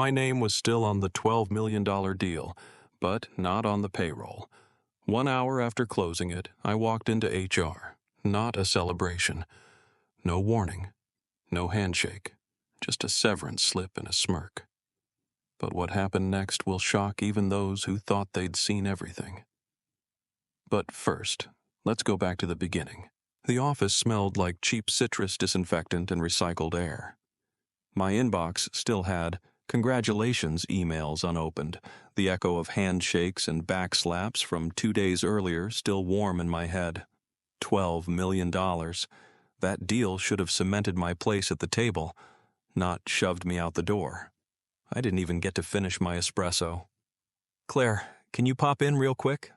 My name was still on the $12 million deal, but not on the payroll. 1 hour after closing it, I walked into HR. Not a celebration. No warning. No handshake. Just a severance slip and a smirk. But what happened next will shock even those who thought they'd seen everything. But first, let's go back to the beginning. The office smelled like cheap citrus disinfectant and recycled air. My inbox still had congratulations emails unopened, the echo of handshakes and backslaps from 2 days earlier still warm in my head. $12 million. That deal should have cemented my place at the table, not shoved me out the door. I didn't even get to finish my espresso. "Claire, can you pop in real quick?"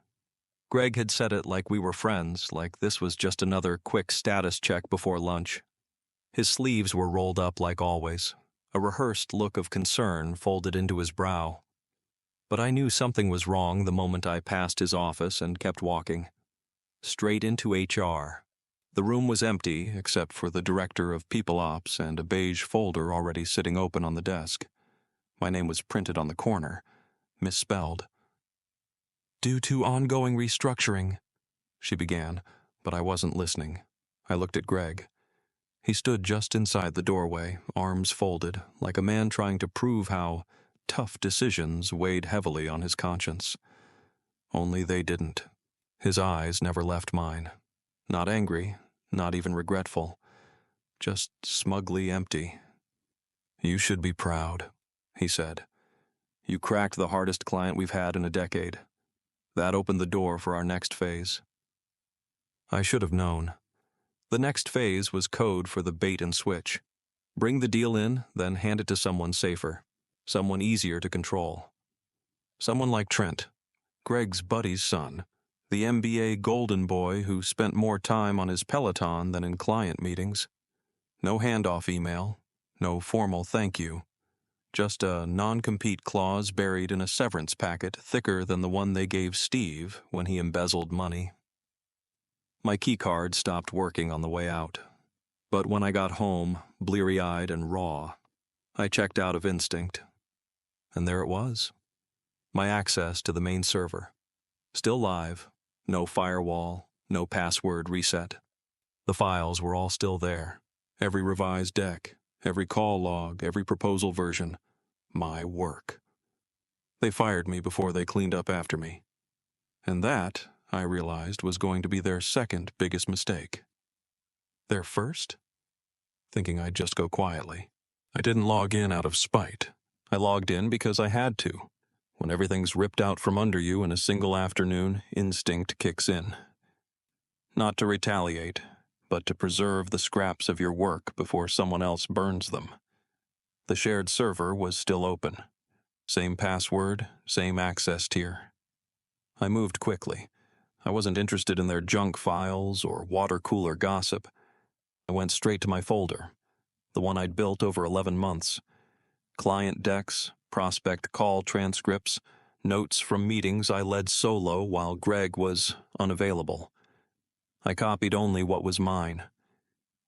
Greg had said it like we were friends, like this was just another quick status check before lunch. His sleeves were rolled up like always, a rehearsed look of concern folded into his brow. But I knew something was wrong the moment I passed his office and kept walking. Straight into HR. The room was empty except for the director of People Ops and a beige folder already sitting open on the desk. My name was printed on the corner, misspelled. "Due to ongoing restructuring," she began, but I wasn't listening. I looked at Greg. He stood just inside the doorway, arms folded, like a man trying to prove how tough decisions weighed heavily on his conscience. Only they didn't. His eyes never left mine. Not angry, not even regretful. Just smugly empty. "You should be proud," he said. "You cracked the hardest client we've had in a decade. That opened the door for our next phase." I should have known. The next phase was code for the bait and switch. Bring the deal in, then hand it to someone safer, someone easier to control. Someone like Trent, Greg's buddy's son, the MBA golden boy who spent more time on his Peloton than in client meetings. No handoff email, no formal thank you. Just a non-compete clause buried in a severance packet thicker than the one they gave Steve when he embezzled money. My keycard stopped working on the way out. But when I got home, bleary-eyed and raw, I checked out of instinct. And there it was. My access to the main server. Still live. No firewall. No password reset. The files were all still there. Every revised deck. Every call log, every proposal version. My work. They fired me before they cleaned up after me. And that, I realized, was going to be their second biggest mistake. Their first? Thinking I'd just go quietly. I didn't log in out of spite. I logged in because I had to. When everything's ripped out from under you in a single afternoon, instinct kicks in. Not to retaliate, but to preserve the scraps of your work before someone else burns them. The shared server was still open. Same password, same access tier. I moved quickly. I wasn't interested in their junk files or water cooler gossip. I went straight to my folder, the one I'd built over 11 months. Client decks, prospect call transcripts, notes from meetings I led solo while Greg was unavailable. I copied only what was mine.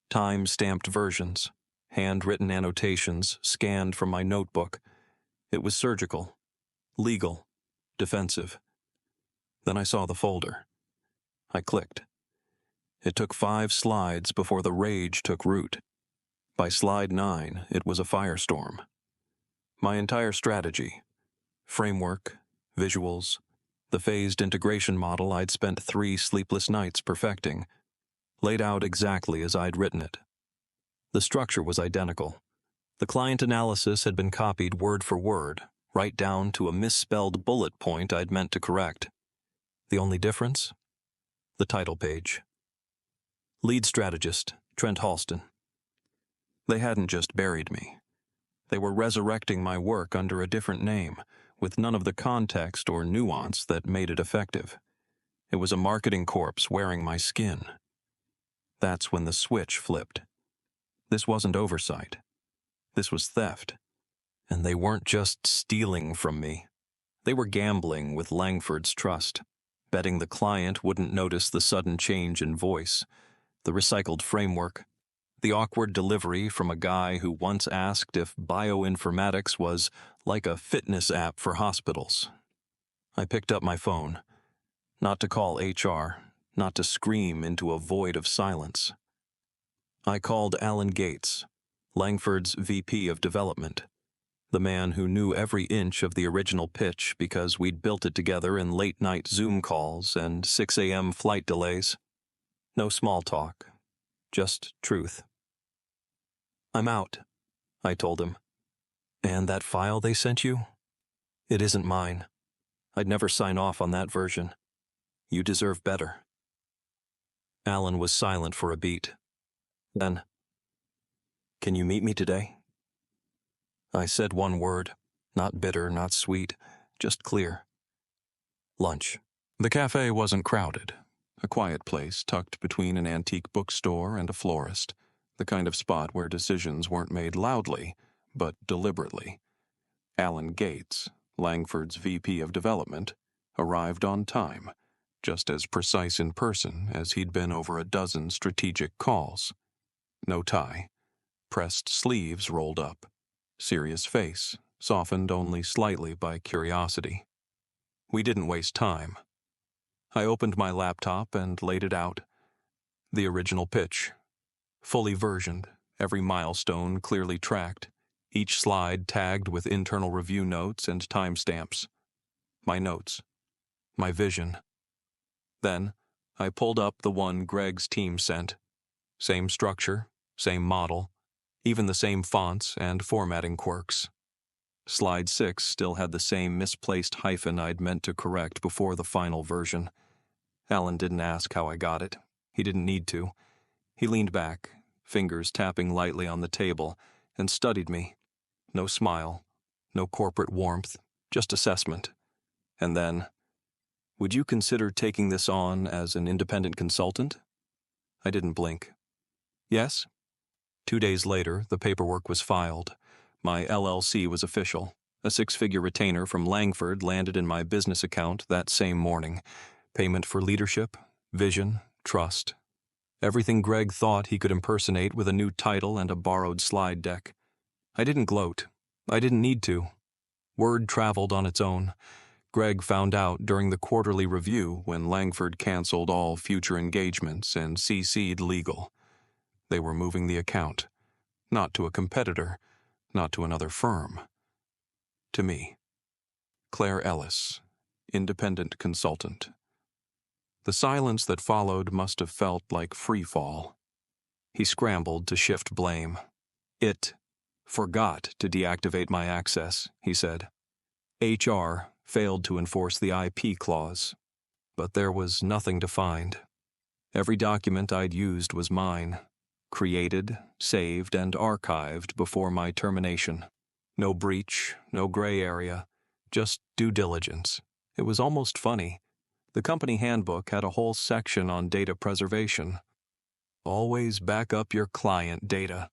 Time-stamped versions, handwritten annotations scanned from my notebook. It was surgical, legal, defensive. Then I saw the folder. I clicked. It took 5 slides before the rage took root. By slide 9, it was a firestorm. My entire strategy, framework, visuals, the phased integration model I'd spent 3 sleepless nights perfecting, laid out exactly as I'd written it. The structure was identical. The client analysis had been copied word for word, right down to a misspelled bullet point I'd meant to correct. The only difference? The title page. Lead strategist, Trent Halston. They hadn't just buried me. They were resurrecting my work under a different name, with none of the context or nuance that made it effective. It was a marketing corpse wearing my skin. That's when the switch flipped. This wasn't oversight. This was theft. And they weren't just stealing from me. They were gambling with Langford's trust, betting the client wouldn't notice the sudden change in voice, the recycled framework, the awkward delivery from a guy who once asked if bioinformatics was like a fitness app for hospitals. I picked up my phone, not to call HR, not to scream into a void of silence. I called Alan Gates, Langford's VP of Development, the man who knew every inch of the original pitch because we'd built it together in late-night Zoom calls and 6 a.m. flight delays. No small talk, just truth. "I'm out," I told him. "And that file they sent you? It isn't mine. I'd never sign off on that version. You deserve better." Alan was silent for a beat. Then, "Can you meet me today?" I said one word, not bitter, not sweet, just clear. "Lunch." The cafe wasn't crowded. A quiet place tucked between an antique bookstore and a florist, the kind of spot where decisions weren't made loudly, but deliberately. Alan Gates, Langford's VP of Development, arrived on time, just as precise in person as he'd been over a dozen strategic calls. No tie, pressed sleeves rolled up, serious face, softened only slightly by curiosity. We didn't waste time. I opened my laptop and laid it out. The original pitch, fully versioned, every milestone clearly tracked, each slide tagged with internal review notes and timestamps. My notes. My vision. Then, I pulled up the one Greg's team sent. Same structure, same model, even the same fonts and formatting quirks. Slide 6 still had the same misplaced hyphen I'd meant to correct before the final version. Alan didn't ask how I got it. He didn't need to. He leaned back, fingers tapping lightly on the table, and studied me. No smile, no corporate warmth, just assessment. And then, "Would you consider taking this on as an independent consultant?" I didn't blink. "Yes?" 2 days later, the paperwork was filed. My LLC was official. A 6-figure retainer from Langford landed in my business account that same morning. Payment for leadership, vision, trust. Everything Greg thought he could impersonate with a new title and a borrowed slide deck. I didn't gloat. I didn't need to. Word traveled on its own. Greg found out during the quarterly review when Langford canceled all future engagements and CC'd legal. They were moving the account. Not to a competitor, not to another firm. To me. Claire Ellis, independent consultant. The silence that followed must have felt like free fall. He scrambled to shift blame. It forgot to deactivate my access, he said. HR failed to enforce the IP clause. But there was nothing to find. Every document I'd used was mine. Created, saved, and archived before my termination. No breach, no gray area, just due diligence. It was almost funny. The company handbook had a whole section on data preservation. Always back up your client data.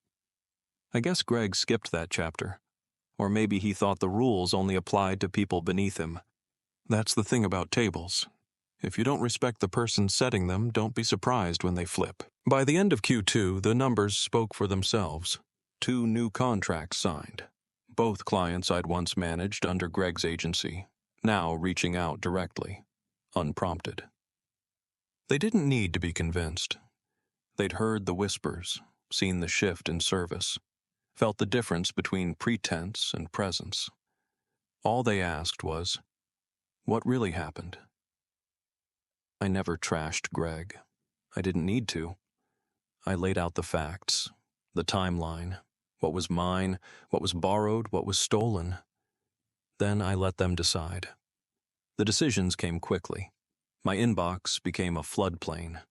I guess Greg skipped that chapter. Or maybe he thought the rules only applied to people beneath him. That's the thing about tables. If you don't respect the person setting them, don't be surprised when they flip. By the end of Q2, the numbers spoke for themselves. 2 new contracts signed. Both clients I'd once managed under Greg's agency, now reaching out directly, unprompted. They didn't need to be convinced. They'd heard the whispers, seen the shift in service, felt the difference between pretense and presence. All they asked was, what really happened? I never trashed Greg. I didn't need to. I laid out the facts, the timeline, what was mine, what was borrowed, what was stolen. Then I let them decide. The decisions came quickly. My inbox became a floodplain.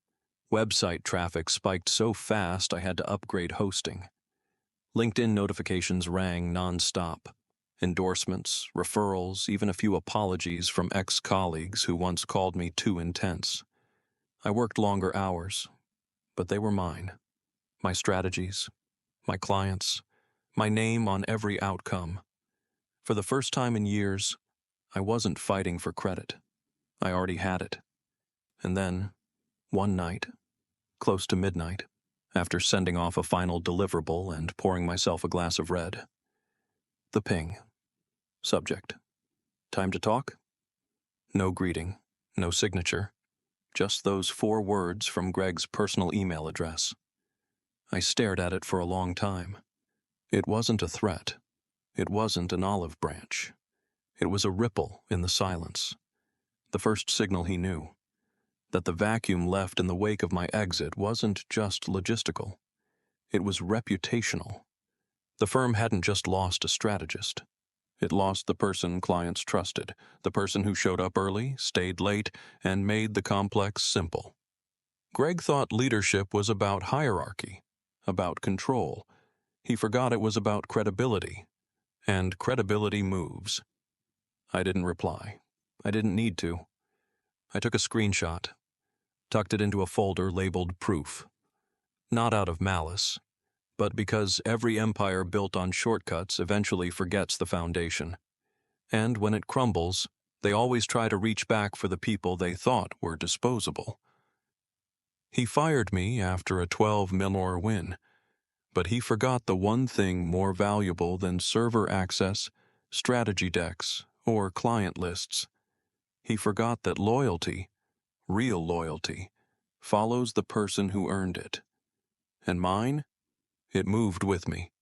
Website traffic spiked so fast I had to upgrade hosting. LinkedIn notifications rang nonstop. Endorsements, referrals, even a few apologies from ex-colleagues who once called me too intense. I worked longer hours, but they were mine. My strategies, my clients, my name on every outcome. For the first time in years, I wasn't fighting for credit. I already had it. And then, one night, close to midnight, after sending off a final deliverable and pouring myself a glass of red, the ping. Subject: time to talk? No greeting, no signature, just those 4 words from Greg's personal email address. I stared at it for a long time. It wasn't a threat. It wasn't an olive branch. It was a ripple in the silence. The first signal he knew. That the vacuum left in the wake of my exit wasn't just logistical. It was reputational. The firm hadn't just lost a strategist. It lost the person clients trusted, the person who showed up early, stayed late, and made the complex simple. Greg thought leadership was about hierarchy, about control. He forgot it was about credibility. And credibility moves. I didn't reply. I didn't need to. I took a screenshot, tucked it into a folder labeled proof. Not out of malice, but because every empire built on shortcuts eventually forgets the foundation. And when it crumbles, they always try to reach back for the people they thought were disposable. He fired me after a 12 Milor win, but he forgot the one thing more valuable than server access, strategy decks, or client lists. He forgot that loyalty, real loyalty, follows the person who earned it. And mine? It moved with me.